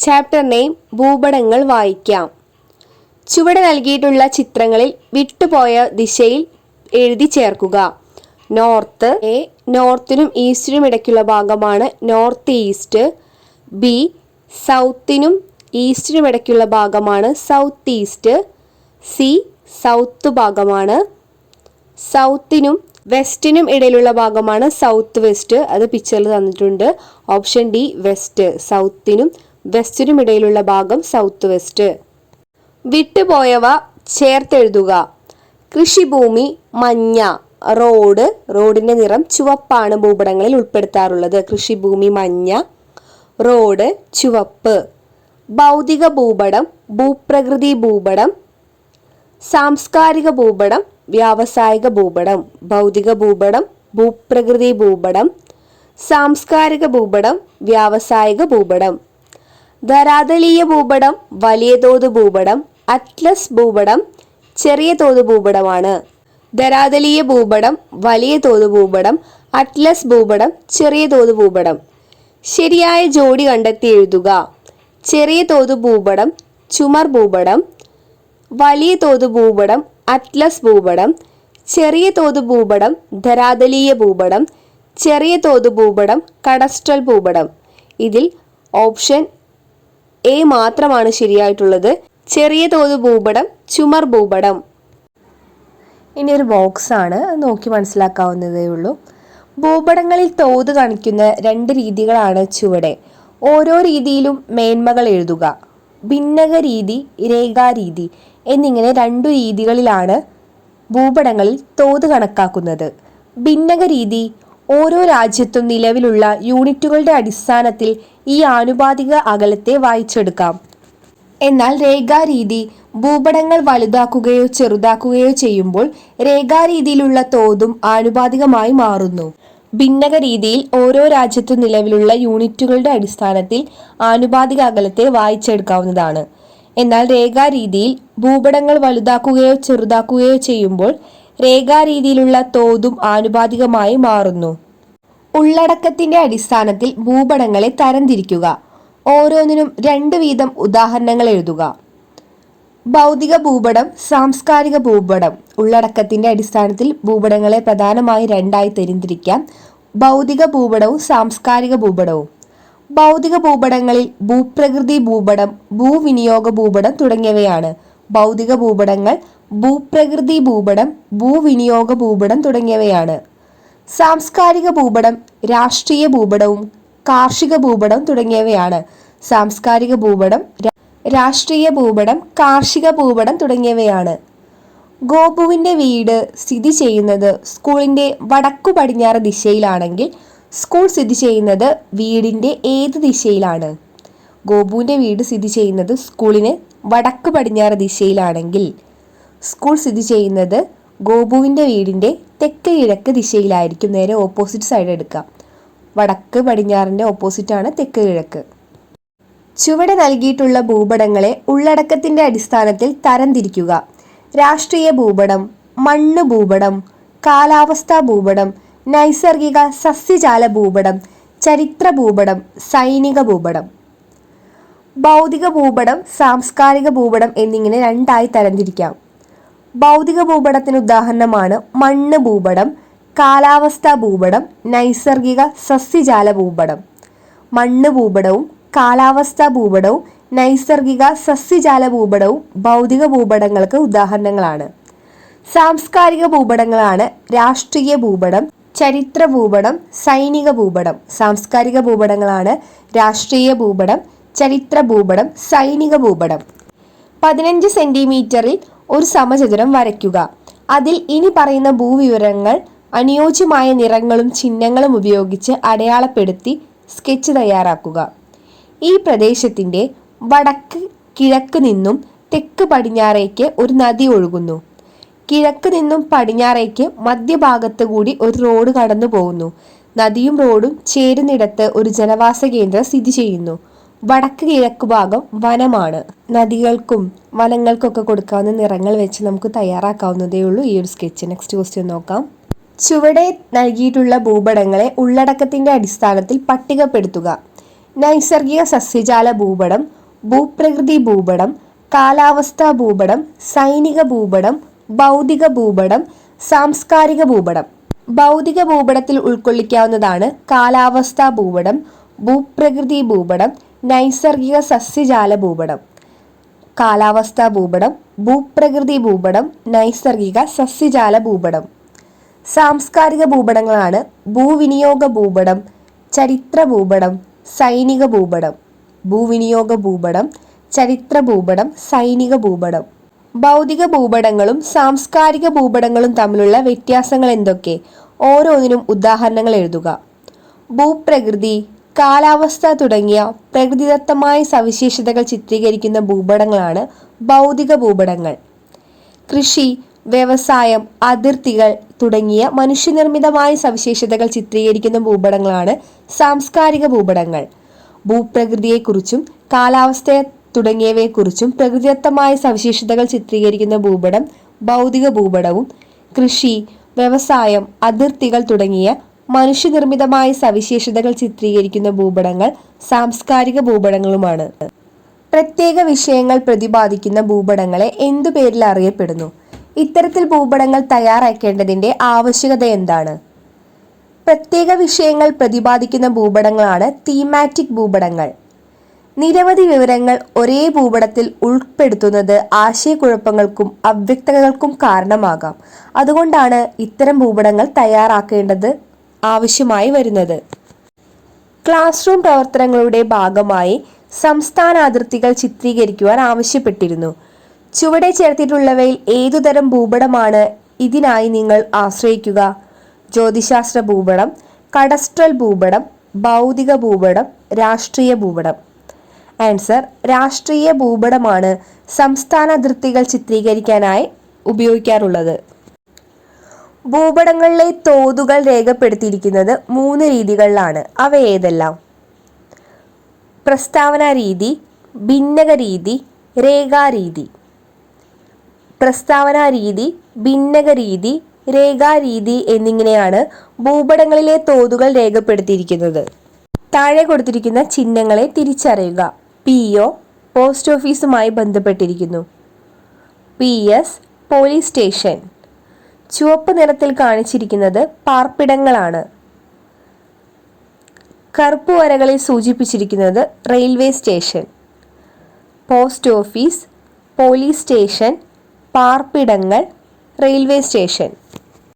Chapter name ഭൂപടങ്ങൾ വായിക്കാം. ചുവടെ നൽകിയിട്ടുള്ള ചിത്രങ്ങളിൽ വിട്ടുപോയ ദിശയിൽ എഴുതി ചേർക്കുക. നോർത്ത്. എ. നോർത്തിനും ഈസ്റ്റിനും ഇടയ്ക്കുള്ള ഭാഗമാണ് നോർത്ത് ഈസ്റ്റ്. ബി. സൗത്തിനും ഈസ്റ്റിനും ഇടയ്ക്കുള്ള ഭാഗമാണ് സൗത്ത് ഈസ്റ്റ്. സി. സൗത്ത് ഭാഗമാണ്. സൗത്തിനും വെസ്റ്റിനും ഇടയിലുള്ള ഭാഗമാണ് സൗത്ത് വെസ്റ്റ്. അത് പിക്ചറിൽ തന്നിട്ടുണ്ട്. Option D west. സൗത്തിനും വെസ്റ്റിനും ഇടയിലുള്ള ഭാഗം സൗത്ത് വെസ്റ്റ്. വിട്ടുപോയവ ചേർത്തെഴുതുക. കൃഷിഭൂമി മഞ്ഞ. റോഡ്. റോഡിന്റെ നിറം ചുവപ്പാണ് ഭൂപടങ്ങളിൽ ഉൾപ്പെടുത്താറുള്ളത്. കൃഷിഭൂമി മഞ്ഞ, റോഡ് ചുവപ്പ്. ഭൗതിക ഭൂപടം, ഭൂപ്രകൃതി ഭൂപടം, സാംസ്കാരിക ഭൂപടം, വ്യാവസായിക ഭൂപടം. ഭൗതിക ഭൂപടം, ഭൂപ്രകൃതി ഭൂപടം, സാംസ്കാരിക ഭൂപടം, വ്യാവസായിക ഭൂപടം. ധരാതലീയ ഭൂപടം, വലിയ തോത് ഭൂപടം, അറ്റ്ലസ് ഭൂപടം, ചെറിയ തോത് ഭൂപടമാണ്. ധരാതലീയ ഭൂപടം, വലിയ തോത് ഭൂപടം, അറ്റ്ലസ് ഭൂപടം, ചെറിയ തോത് ഭൂപടം. ശരിയായ ജോഡി കണ്ടെത്തി എഴുതുക. ചെറിയ തോത് ഭൂപടം ചുമർ ഭൂപടം, വലിയ തോത് ഭൂപടം അറ്റ്ലസ് ഭൂപടം, ചെറിയ തോത് ഭൂപടം ധരാതലീയ ഭൂപടം, ചെറിയ തോത് ഭൂപടം കഡസ്ട്രൽ ഭൂപടം. ഇതിൽ ഓപ്ഷൻ എ മാത്രമാണ് ശരിയായിട്ടുള്ളത്. ചെറിയ തോത് ഭൂപടം ചുമർ ഭൂപടം. ഇനി ഒരു ബോക്സ് ആണ്, നോക്കി മനസ്സിലാക്കാവുന്നതേ ഉള്ളൂ. ഭൂപടങ്ങളിൽ തോത് കാണിക്കുന്ന രണ്ട് രീതികളാണ് ചുവടെ. ഓരോ രീതിയിലും മേന്മകൾ എഴുതുക. ഭിന്നക രീതി, രേഖാരീതി എന്നിങ്ങനെ രണ്ടു രീതികളിലാണ് ഭൂപടങ്ങളിൽ തോത് കണക്കാക്കുന്നത്. ഭിന്നക രീതി ഓരോ രാജ്യത്തും നിലവിലുള്ള യൂണിറ്റുകളുടെ അടിസ്ഥാനത്തിൽ ഈ ആനുപാതിക അകലത്തെ വായിച്ചെടുക്കാം. എന്നാൽ രേഖാരീതി ഭൂപടങ്ങൾ വലുതാക്കുകയോ ചെറുതാക്കുകയോ ചെയ്യുമ്പോൾ രേഖാരീതിയിലുള്ള തോതും ആനുപാതികമായി മാറുന്നു. ഭിന്നക രീതിയിൽ ഓരോ രാജ്യത്തും നിലവിലുള്ള യൂണിറ്റുകളുടെ അടിസ്ഥാനത്തിൽ ആനുപാതിക അകലത്തെ വായിച്ചെടുക്കാവുന്നതാണ്. എന്നാൽ രേഖാരീതിയിൽ ഭൂപടങ്ങൾ വലുതാക്കുകയോ ചെറുതാക്കുകയോ ചെയ്യുമ്പോൾ രേഖാരീതിയിലുള്ള തോതും ആനുപാതികമായി മാറുന്നു. ഉള്ളടക്കത്തിന്റെ അടിസ്ഥാനത്തിൽ ഭൂപടങ്ങളെ തരംതിരിക്കുക. ഓരോന്നിനും 2 വീതം ഉദാഹരണങ്ങൾ എഴുതുക. ഭൗതിക ഭൂപടം, സാംസ്കാരിക ഭൂപടം. ഉള്ളടക്കത്തിന്റെ അടിസ്ഥാനത്തിൽ ഭൂപടങ്ങളെ പ്രധാനമായി 2ആയി തരംതിരിക്കാം. ഭൗതിക ഭൂപടവും സാംസ്കാരിക ഭൂപടവും. ഭൗതിക ഭൂപടങ്ങളിൽ ഭൂപ്രകൃതി ഭൂപടം, ഭൂവിനിയോഗ ഭൂപടം തുടങ്ങിയവയാണ്. ഭൗതിക ഭൂപടങ്ങൾ ഭൂപ്രകൃതി ഭൂപടം, ഭൂവിനിയോഗ ഭൂപടം തുടങ്ങിയവയാണ്. സാംസ്കാരിക ഭൂപടം രാഷ്ട്രീയ ഭൂപടവും കാർഷിക ഭൂപടം തുടങ്ങിയവയാണ്. സാംസ്കാരിക ഭൂപടം രാഷ്ട്രീയ ഭൂപടം, കാർഷിക ഭൂപടം തുടങ്ങിയവയാണ്. ഗോപുവിന്റെ വീട് സ്ഥിതി ചെയ്യുന്നത് സ്കൂളിന്റെ വടക്കു പടിഞ്ഞാറ് ദിശയിലാണെങ്കിൽ സ്കൂൾ സ്ഥിതി ചെയ്യുന്നത് വീടിന്റെ ഏത് ദിശയിലാണ്? ഗോപുവിന്റെ വീട് സ്ഥിതി ചെയ്യുന്നത് സ്കൂളിന് വടക്കു പടിഞ്ഞാറ് ദിശയിലാണെങ്കിൽ സ്കൂൾ സ്ഥിതി ചെയ്യുന്നത് ഗോപുവിന്റെ വീടിന്റെ തെക്ക് കിഴക്ക് ദിശയിലായിരിക്കും. നേരെ ഓപ്പോസിറ്റ് സൈഡ് എടുക്കാം. വടക്ക് പടിഞ്ഞാറിന്റെ ഓപ്പോസിറ്റാണ് തെക്ക് കിഴക്ക്. ചുവടെ നൽകിയിട്ടുള്ള ഭൂപടങ്ങളെ ഉള്ളടക്കത്തിന്റെ അടിസ്ഥാനത്തിൽ തരംതിരിക്കുക. രാഷ്ട്രീയ ഭൂപടം, മണ്ണ് ഭൂപടം, കാലാവസ്ഥാ ഭൂപടം, നൈസർഗിക സസ്യജാല ഭൂപടം, ചരിത്ര ഭൂപടം, സൈനിക ഭൂപടം. ഭൗതിക ഭൂപടം, സാംസ്കാരിക ഭൂപടം എന്നിങ്ങനെ 2ആയി തരംതിരിക്കാം. ഭൗതിക ഭൂപടത്തിന് ഉദാഹരണമാണ് മണ്ണ് ഭൂപടം, കാലാവസ്ഥാ ഭൂപടം, നൈസർഗിക സസ്യജാല ഭൂപടം. മണ്ണ് ഭൂപടവും കാലാവസ്ഥാ ഭൂപടവും നൈസർഗിക സസ്യജാല ഭൂപടവും ഭൗതിക ഭൂപടങ്ങൾക്ക് ഉദാഹരണങ്ങളാണ്. സാംസ്കാരിക ഭൂപടങ്ങളാണ് രാഷ്ട്രീയ ഭൂപടം, ചരിത്ര ഭൂപടം, സൈനിക ഭൂപടം. സാംസ്കാരിക ഭൂപടങ്ങളാണ് രാഷ്ട്രീയ ഭൂപടം, ചരിത്ര ഭൂപടം, സൈനിക ഭൂപടം. 15 സെന്റിമീറ്ററിൽ ഒരു സമചതുരം വരയ്ക്കുക. അതിൽ ഇനി പറയുന്ന ഭൂവിവരങ്ങൾ അനുയോജ്യമായ നിറങ്ങളും ചിഹ്നങ്ങളും ഉപയോഗിച്ച് അടയാളപ്പെടുത്തി സ്കെച്ച് തയ്യാറാക്കുക. ഈ പ്രദേശത്തിന്റെ വടക്ക് കിഴക്ക് നിന്നും തെക്ക് പടിഞ്ഞാറേക്ക് ഒരു നദി ഒഴുകുന്നു. കിഴക്ക് നിന്നും പടിഞ്ഞാറേക്ക് മധ്യഭാഗത്ത് കൂടി ഒരു റോഡ് കടന്നു പോകുന്നു. നദിയും റോഡും ചേരുന്നിടത്ത് ഒരു ജനവാസ കേന്ദ്രം സ്ഥിതി ചെയ്യുന്നു. വടക്ക് കിഴക്ക് ഭാഗം വനമാണ്. നദികൾക്കും വനങ്ങൾക്കൊക്കെ കൊടുക്കാവുന്ന നിറങ്ങൾ വെച്ച് നമുക്ക് തയ്യാറാക്കാവുന്നതേ ഉള്ളൂ ഈ ഒരു സ്കെച്ച്. നെക്സ്റ്റ് ക്വസ്റ്റ്യൻ നോക്കാം. ചുവടെ നൽകിയിട്ടുള്ള ഭൂപടങ്ങളെ ഉള്ളടക്കത്തിന്റെ അടിസ്ഥാനത്തിൽ പട്ടികപ്പെടുത്തുക. നൈസർഗിക സസ്യജാല ഭൂപടം, ഭൂപ്രകൃതി ഭൂപടം, കാലാവസ്ഥാ ഭൂപടം, സൈനിക ഭൂപടം, ഭൗതിക ഭൂപടം, സാംസ്കാരിക ഭൂപടം. ഭൗതിക ഭൂപടത്തിൽ ഉൾക്കൊള്ളിക്കാവുന്നതാണ് കാലാവസ്ഥാ ഭൂപടം, ഭൂപ്രകൃതി ഭൂപടം, നൈസർഗിക സസ്യജാല ഭൂപടം. കാലാവസ്ഥാ ഭൂപടം, ഭൂപ്രകൃതി ഭൂപടം, നൈസർഗിക സസ്യജാല ഭൂപടം. സാംസ്കാരിക ഭൂപടങ്ങളാണ് ഭൂവിനിയോഗ ഭൂപടം, ചരിത്ര ഭൂപടം, സൈനിക ഭൂപടം. ഭൂവിനിയോഗ ഭൂപടം, ചരിത്ര ഭൂപടം, സൈനിക ഭൂപടം. ഭൗതിക ഭൂപടങ്ങളും സാംസ്കാരിക ഭൂപടങ്ങളും തമ്മിലുള്ള വ്യത്യാസങ്ങൾ എന്തൊക്കെ? ഓരോന്നിനും ഉദാഹരണങ്ങൾ എഴുതുക. ഭൂപ്രകൃതി, കാലാവസ്ഥ തുടങ്ങിയ പ്രകൃതിദത്തമായ സവിശേഷതകൾ ചിത്രീകരിക്കുന്ന ഭൂപടങ്ങളാണ് ഭൗതിക ഭൂപടങ്ങൾ. കൃഷി, വ്യവസായം, അതിർത്തികൾ തുടങ്ങിയ മനുഷ്യനിർമ്മിതമായ സവിശേഷതകൾ ചിത്രീകരിക്കുന്ന ഭൂപടങ്ങളാണ് സാംസ്കാരിക ഭൂപടങ്ങൾ. ഭൂപ്രകൃതിയെക്കുറിച്ചും കാലാവസ്ഥ തുടങ്ങിയവയെക്കുറിച്ചും പ്രകൃതിദത്തമായ സവിശേഷതകൾ ചിത്രീകരിക്കുന്ന ഭൂപടം ഭൗതിക ഭൂപടവും കൃഷി, വ്യവസായം, അതിർത്തികൾ തുടങ്ങിയ മനുഷ്യനിർമ്മിതമായ സവിശേഷതകൾ ചിത്രീകരിക്കുന്ന ഭൂപടങ്ങൾ സാംസ്കാരിക ഭൂപടങ്ങളുമാണ്. പ്രത്യേക വിഷയങ്ങൾ പ്രതിപാദിക്കുന്ന ഭൂപടങ്ങളെ എന്തു പേരിൽ അറിയപ്പെടുന്നു? ഇത്തരത്തിൽ ഭൂപടങ്ങൾ തയ്യാറാക്കേണ്ടതിന്റെ ആവശ്യകത എന്താണ്? പ്രത്യേക വിഷയങ്ങൾ പ്രതിപാദിക്കുന്ന ഭൂപടങ്ങളാണ് തീമാറ്റിക് ഭൂപടങ്ങൾ. നിരവധി വിവരങ്ങൾ ഒരേ ഭൂപടത്തിൽ ഉൾപ്പെടുത്തുന്നത് ആശയക്കുഴപ്പങ്ങൾക്കും അവ്യക്തതകൾക്കും കാരണമാകാം. അതുകൊണ്ടാണ് ഇത്തരം ഭൂപടങ്ങൾ തയ്യാറാക്കേണ്ടത് ആവശ്യമായി വരുന്നത്. ക്ലാസ് റൂം പ്രവർത്തനങ്ങളുടെ ഭാഗമായി സംസ്ഥാന അതിർത്തികൾ ചിത്രീകരിക്കുവാൻ ആവശ്യപ്പെട്ടിരുന്നു. ചുവടെ ചേർത്തിട്ടുള്ളവയിൽ ഏതുതരം ഭൂപടമാണ് ഇതിനായി നിങ്ങൾ ആശ്രയിക്കുക? ജ്യോതിശാസ്ത്ര ഭൂപടം, കഡസ്ട്രൽ ഭൂപടം, ഭൗതിക ഭൂപടം, രാഷ്ട്രീയ ഭൂപടം. ആൻസർ: രാഷ്ട്രീയ ഭൂപടമാണ് സംസ്ഥാന അതിർത്തികൾ ചിത്രീകരിക്കാനായി ഉപയോഗിക്കാറുള്ളത്. ഭൂപടങ്ങളിലെ തോതുകൾ രേഖപ്പെടുത്തിയിരിക്കുന്നത് 3 രീതികളിലാണ്. അവ ഏതെല്ലാം? പ്രസ്താവന രീതി, ഭിന്നക രീതി, രേഖാരീതി. പ്രസ്താവന രീതി, ഭിന്നക രീതി, രേഖാരീതി എന്നിങ്ങനെയാണ് ഭൂപടങ്ങളിലെ തോതുകൾ രേഖപ്പെടുത്തിയിരിക്കുന്നത്. താഴെ കൊടുത്തിരിക്കുന്ന ചിഹ്നങ്ങളെ തിരിച്ചറിയുക. PO പോസ്റ്റ് ഓഫീസുമായി ബന്ധപ്പെട്ടിരിക്കുന്നു. PS police station. ചുവപ്പ് നിറത്തിൽ കാണിച്ചിരിക്കുന്നത് പാർപ്പിടങ്ങളാണ്. കറുപ്പ് വരകളിൽ സൂചിപ്പിച്ചിരിക്കുന്നത് railway station. Post office, police station, പാർപ്പിടങ്ങൾ, റെയിൽവേ സ്റ്റേഷൻ.